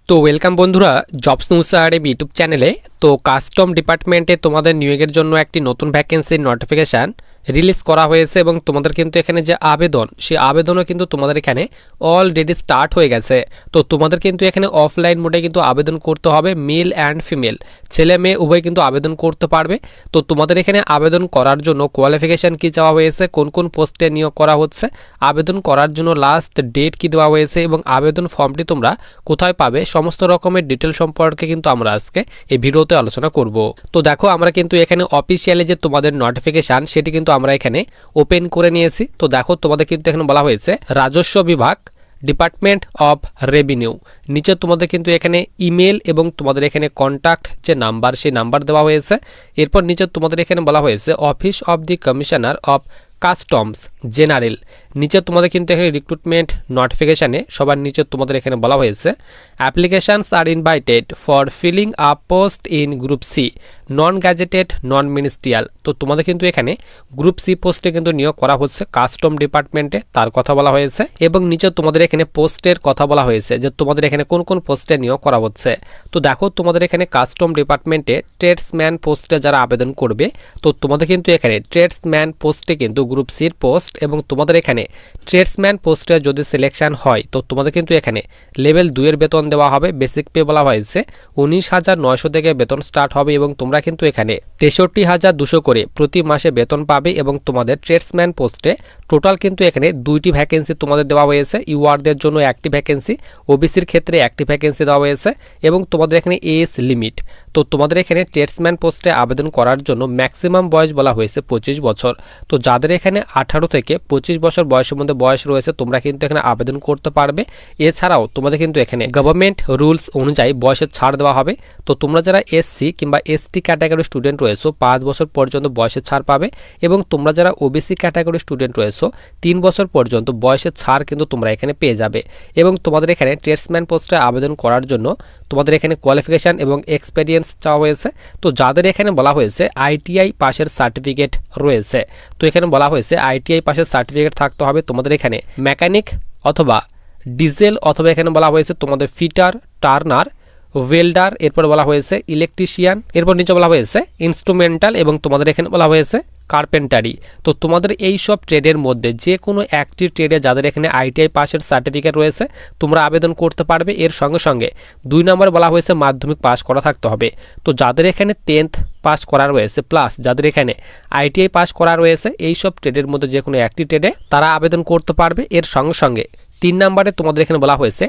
তো ওয়েলকাম বন্ধুরা, jobs news YouTube চ্যানেলে। তো কাস্টম ডিপার্টমেন্টে তোমাদের নিয়োগের জন্য একটি নতুন ভ্যাকেন্সির নোটিফিকেশান রিলিজ করা হয়েছে এবং তোমাদের কিন্তু এখানে যে আবেদন, সেই আবেদনও কিন্তু তোমাদের এখানে অলরেডি স্টার্ট হয়ে গেছে। তো তোমাদের কিন্তু এখানে অফলাইন মোডে কিন্তু আবেদন করতে হবে। মেল অ্যান্ড ফিমেল, ছেলে মেয়ে উভয় কিন্তু আবেদন করতে পারবে। তো তোমাদের এখানে আবেদন করার জন্য কোয়ালিফিকেশান কী চাওয়া হয়েছে, কোন কোন পোস্টে নিয়োগ করা হচ্ছে, আবেদন করার জন্য লাস্ট ডেট কী দেওয়া হয়েছে এবং আবেদন ফর্মটি তোমরা কোথায় পাবে, সমস্ত রকমের ডিটেল সম্পর্কে কিন্তু আমরা আজকে এই ভিডিওতে আলোচনা করব। তো দেখো, আমরা কিন্তু এখানে অফিসিয়ালি যে তোমাদের নোটিফিকেশান সেটি কিন্তু আমরা এখানে ওপেন করে নিয়েছি। তো দেখো, তোমাদের কিন্তু এখানে বলা হয়েছে রাজস্ব বিভাগ, ডিপার্টমেন্ট অফ রেভিনিউ। নিচে তোমাদের কিন্তু এখানে ইমেল এবং তোমাদের এখানে কন্ট্যাক্ট যে নাম্বার, সেই নাম্বার দেওয়া হয়েছে। এরপর নিচে তোমাদের এখানে বলা হয়েছে office of the commissioner of customs general. নিচে তোমাদের কিন্তু এখানে রিক্রুটমেন্ট নোটিফিকেশানে সবার নিচে তোমাদের এখানে বলা হয়েছে applications are invited for filling up post in group C, non gazetted, non ministerial. তো তোমাদের কিন্তু এখানে গ্রুপ সি পোস্টে কিন্তু নিয়োগ করা হচ্ছে কাস্টম ডিপার্টমেন্টে, তার কথা বলা হয়েছে। এবং নিচে তোমাদের এখানে পোস্টের কথা বলা হয়েছে যে তোমাদের এখানে কোন কোন পোস্টে নিয়োগ করা হচ্ছে। তো দেখো, তোমাদের এখানে কাস্টম ডিপার্টমেন্টে ট্রেডসম্যান পোস্টে যারা আবেদন করবে, তো তোমাদের কিন্তু এখানে ট্রেডসম্যান পোস্টে কিন্তু গ্রুপ সির পোস্ট, এবং তোমাদের এখানে ট্রেডসম্যান পোস্টে যদি সিলেকশন হয় তো তোমাদের কিন্তু এখানে লেভেল 2 এর বেতন দেওয়া হবে। বেসিক পে বলা হয়েছে 19,900 থেকে বেতন স্টার্ট হবে এবং তোমরা কিন্তু এখানে 63,200 করে প্রতি মাসে বেতন পাবে। এবং তোমাদের ট্রেডসম্যান পোস্টে টোটাল কিন্তু এখানে 2টি ভ্যাকেন্সি তোমাদের দেওয়া হয়েছে। ইউআরদের জন্য 1টি ভ্যাকেন্সি, ওবিসির ক্ষেত্রে 1টি ভ্যাকেন্সি দেওয়া হয়েছে এবং তোমাদের এখানে এজ লিমিট। তো তোমাদের এখানে ট্রেডসম্যান পোস্টে আবেদন করার জন্য ম্যাক্সিমাম বয়স বলা হয়েছে 25 বছর। তো যাদের এখানে 18 থেকে 25 বছর বয়সের মধ্যে বয়স রয়েছে তোমরা কিন্তু এখানে আবেদন করতে পারবে। এছাড়াও তোমাদের কিন্তু এখানে গভর্নমেন্ট রুলস অনুযায়ী বয়সের ছাড় দেওয়া হবে। তো তোমরা যারা এসসি কিংবা এসটি ক্যাটাগরি স্টুডেন্ট রয়েছো 5 বছর পর্যন্ত বয়সের ছাড় পাবে, এবং তোমরা যারা ওবিসি ক্যাটাগরি স্টুডেন্ট রয়েছো 3 বছর পর্যন্ত বয়সের ছাড় কিন্তু তোমরা এখানে পেয়ে যাবে। এবং তোমাদের এখানে ট্রেডসম্যান পোস্টে আবেদন করার জন্য তোমাদের এখানে কোয়ালিফিকেশান এবং এক্সপেরিয়েন্স চাওয়া হয়েছে। তো যাদের এখানে বলা হয়েছে আইটিআই পাশের সার্টিফিকেট রয়েছে, তো এখানে বলা হয়েছে আইটিআই পাশের সার্টিফিকেট থাকতে হবে। তোমাদের এখানে মেকানিক অথবা ডিজেল, অথবা এখানে বলা হয়েছে তোমাদের ফিটার, টার্নার, ওয়েল্ডার, এরপর বলা হয়েছে ইলেকট্রিশিয়ান, এরপর নিচে বলা হয়েছে ইনস্ট্রুমেন্টাল, এবং তোমাদের এখানে বলা হয়েছে কার্পেন্টারি। তো তোমাদের এই সব ট্রেডের মধ্যে যে কোনো একটি ট্রেডে যাদের এখানে আইটিআই পাসের সার্টিফিকেট রয়েছে তোমরা আবেদন করতে পারবে। এর সঙ্গে সঙ্গে 2 নম্বরে বলা হয়েছে মাধ্যমিক পাস করা থাকতে হবে। তো যাদের এখানে 10th পাস করা রয়েছে প্লাস যাদের এখানে আইটিআই পাস করা রয়েছে, এই সব ট্রেডের মধ্যে যে কোনো একটি ট্রেডে তারা আবেদন করতে পারবে। এর সঙ্গে সঙ্গে 3 নম্বরে তোমাদের এখানে বলা হয়েছে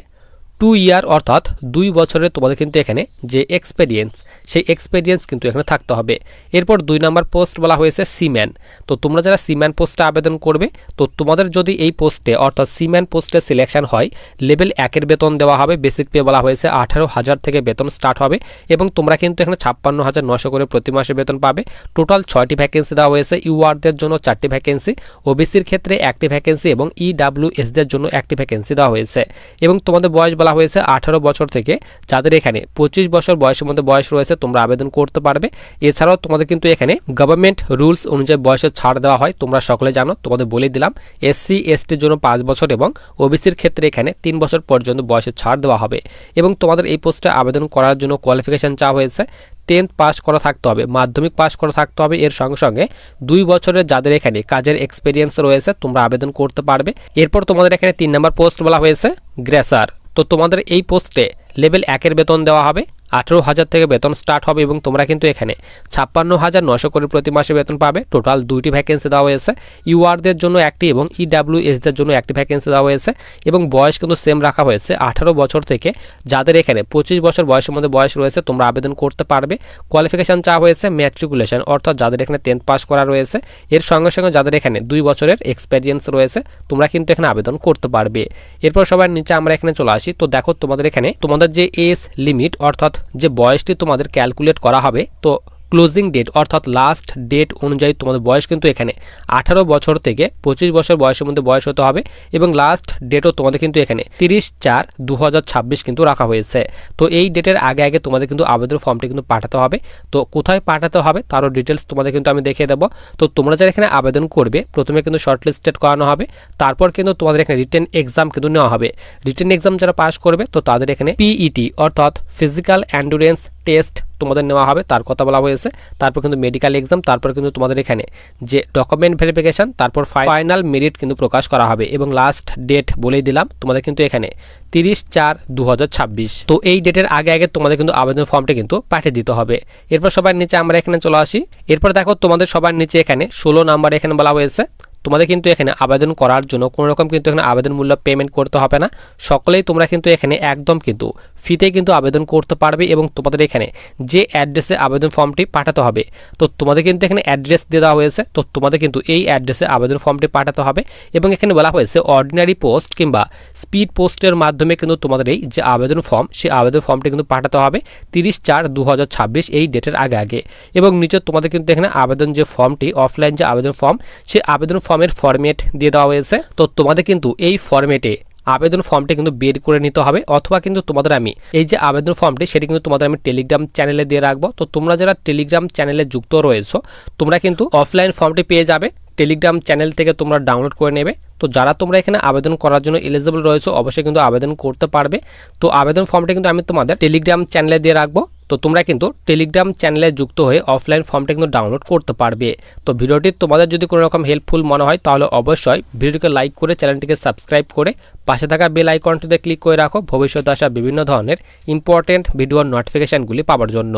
2 ইয়ার অর্থাৎ 2 বছরের তোমাদের কিন্তু এখানে যে এক্সপেরিয়েন্স, সেই এক্সপেরিয়েন্স কিন্তু এখানে থাকতে হবে। এরপর 2 নম্বর পোস্ট বলা হয়েছে সিম্যান। তো তোমরা যারা সিম্যান পোস্টে আবেদন করবে, তো তোমাদের যদি এই পোস্টে অর্থাৎ সিম্যান পোস্টে সিলেকশন হয় লেভেল 1 এর বেতন দেওয়া হবে। বেসিক পে বলা হয়েছে 18,000 থেকে বেতন স্টার্ট হবে এবং তোমরা কিন্তু এখানে 56,900 করে প্রতি মাসে বেতন পাবে। টোটাল 6টি ভ্যাকেন্সি দেওয়া হয়েছে। ইউআরদের জন্য 4টি ভ্যাকেন্সি, ওবিসির ক্ষেত্রে 1টি ভ্যাকেন্সি এবং ইডাব্লিউএসদের জন্য 1টি ভ্যাকেন্সি দেওয়া হয়েছে। এবং তোমাদের বয়স বলা হয়েছে 18 বছর থেকে যাদের এখানে 25 বছর বয়সের মধ্যে বয়স রয়েছে তোমরা আবেদন করতে পারবে। এছাড়াও তোমাদের কিন্তু এখানে গভর্নমেন্ট রুলস অনুযায়ী বয়সের ছাড় দেওয়া হয়, তোমরা সকলে জানো, তোমাদের বলে দিলাম। এসসি এসটির জন্য 5 বছর এবং ওবিসির ক্ষেত্রে এখানে 3 বছর পর্যন্ত বয়সের ছাড় দেওয়া হবে। এবং তোমাদের এই পোস্টে আবেদন করার জন্য কোয়ালিফিকেশান চাওয়া হয়েছে 10th পাস করা থাকতে হবে, মাধ্যমিক পাস করা থাকতে হবে। এর সঙ্গে সঙ্গে 2 বছরের যাদের এখানে কাজের এক্সপিরিয়েন্স রয়েছে তোমরা আবেদন করতে পারবে। এরপর তোমাদের এখানে 3 নম্বর পোস্ট বলা হয়েছে গ্রেসার। তো তোমাদের এই পোস্টে লেভেল 1 এর বেতন দেওয়া হবে, 18,000 থেকে বেতন স্টার্ট হবে এবং তোমরা কিন্তু এখানে 56,900 করে প্রতি মাসে বেতন পাবে। টোটাল 2টি ভ্যাকেন্সি দেওয়া হয়েছে। ইউআরদের জন্য 1টি এবং ইডাব্লিউএসদের জন্য 1টি ভ্যাকেন্সি দেওয়া হয়েছে এবং বয়স কিন্তু সেম রাখা হয়েছে 18 বছর থেকে যাদের এখানে 25 বছর বয়সের মধ্যে বয়স রয়েছে তোমরা আবেদন করতে পারবে। কোয়ালিফিকেশান চাওয়া হয়েছে ম্যাট্রিকুলেশন অর্থাৎ যাদের এখানে 10th পাস করা রয়েছে। এর সঙ্গে সঙ্গে যাদের এখানে 2 বছরের এক্সপেরিয়েন্স রয়েছে তোমরা কিন্তু এখানে আবেদন করতে পারবে। এরপর সবার নিচে আমরা এখানে চলে আসি। তো দেখো, তোমাদের এখানে তোমাদের যে এজ লিমিট অর্থাৎ যে বয়সটি তোমাদের ক্যালকুলেট করা হবে, তো ক্লোজিং ডেট অর্থাৎ লাস্ট ডেট অনুযায়ী তোমাদের বয়স কিন্তু এখানে 18 বছর থেকে 25 বছর বয়সের মধ্যে বয়স হতে হবে এবং লাস্ট ডেটও তোমাদের কিন্তু এখানে 30/4/2026 কিন্তু রাখা হয়েছে। তো এই ডেটের আগে আগে তোমাদের কিন্তু আবেদন ফর্মটি কিন্তু পাঠাতে হবে। তো কোথায় পাঠাতে হবে তারও ডিটেলস তোমাদের কিন্তু আমি দেখিয়ে দেবো। তো তোমরা যারা এখানে আবেদন করবে প্রথমে কিন্তু শর্টলিস্টেড করানো হবে, তারপর কিন্তু তোমাদের এখানে রিটেন এক্সাম কিন্তু নেওয়া হবে। রিটেন এক্সাম যারা পাস করবে তো তাদের এখানে পিইটি অর্থাৎ ফিজিক্যাল এন্ডুরেন্স টেস্ট তোমাদের নেওয়া হবে, তার কথা বলা হয়েছে। তারপর কিন্তু মেডিকেল এক্সাম, তারপর কিন্তু তোমাদের এখানে যে ডকুমেন্ট ভেরিফিকেশন, তারপর ফাইনাল মেরিট কিন্তু প্রকাশ করা হবে এবং লাস্ট ডেট বলেই দিলাম তোমাদের কিন্তু এখানে 30/4/2026। তো এই ডেটের আগে আগে তোমাদের কিন্তু আবেদন ফর্মটি কিন্তু পাঠিয়ে দিতে হবে। এরপর সবার নিচে আমরা এখানে চলে আসি। এরপর দেখো তোমাদের সবার নিচে এখানে 16 নাম্বার এখানে বলা হয়েছে তোমাদের কিন্তু এখানে আবেদন করার জন্য কোনো রকম কিন্তু এখানে আবেদন মূল্য পেমেন্ট করতে হবে না। সকলেই তোমরা কিন্তু এখানে একদম কিন্তু ফ্রিতে কিন্তু আবেদন করতে পারবে এবং তোমাদের এখানে যে অ্যাড্রেসে আবেদন ফর্মটি পাঠাতে হবে তো তোমাদের কিন্তু এখানে অ্যাড্রেস দিয়ে দেওয়া হয়েছে। তো তোমাদের কিন্তু এই অ্যাড্রেসে আবেদন ফর্মটি পাঠাতে হবে এবং এখানে বলা হয়েছে অর্ডিনারি পোস্ট কিংবা স্পিড পোস্টের মাধ্যমে কিন্তু তোমাদের এই যে আবেদন ফর্ম সেই আবেদন ফর্মটি কিন্তু পাঠাতে হবে 30/4/2026 এই ডেটের আগে আগে। এবং নিচে তোমাদের কিন্তু এখানে আবেদন যে ফর্মটি অফলাইন যে আবেদন ফর্ম সেই আবেদন ফর্মের ফরম্যাট দিয়ে দেওয়া হয়েছে। তো তোমাদের কিন্তু এই ফরম্যাটে আবেদন ফর্মটি কিন্তু বের করে নিতে হবে, অথবা কিন্তু তোমাদের আমি এই যে আবেদন ফর্মটি সেটি কিন্তু তোমাদের আমি টেলিগ্রাম চ্যানেলে দিয়ে রাখবো। তো তোমরা যারা টেলিগ্রাম চ্যানেলে যুক্ত রয়েছো তোমরা কিন্তু অফলাইন ফর্মটি পেয়ে যাবে, টেলিগ্রাম চ্যানেল থেকে তোমরা ডাউনলোড করে নেবে। তো যারা তোমরা এখানে আবেদন করার জন্য এলিজিবল রয়েছে অবশ্যই কিন্তু আবেদন করতে পারবে। তো আবেদন ফর্মটি কিন্তু আমি তোমাদের টেলিগ্রাম চ্যানেলে দিয়ে রাখবো। তো তোমরা কিন্তু টেলিগ্রাম চ্যানেলে যুক্ত হয়ে অফলাইন ফর্মটা কিন্তু ডাউনলোড করতে পারবে। তো ভিডিওটি তোমাদের যদি কোনো রকম হেল্পফুল মনে হয় তাহলে অবশ্যই ভিডিওটিকে লাইক করে চ্যানেলটিকে সাবস্ক্রাইব করে পাশে থাকা বেল আইকনটিতে ক্লিক করে রাখো ভবিষ্যতে আসা বিভিন্ন ধরনের ইম্পর্টেন্ট ভিডিওর নোটিফিকেশনগুলি পাওয়ার জন্য।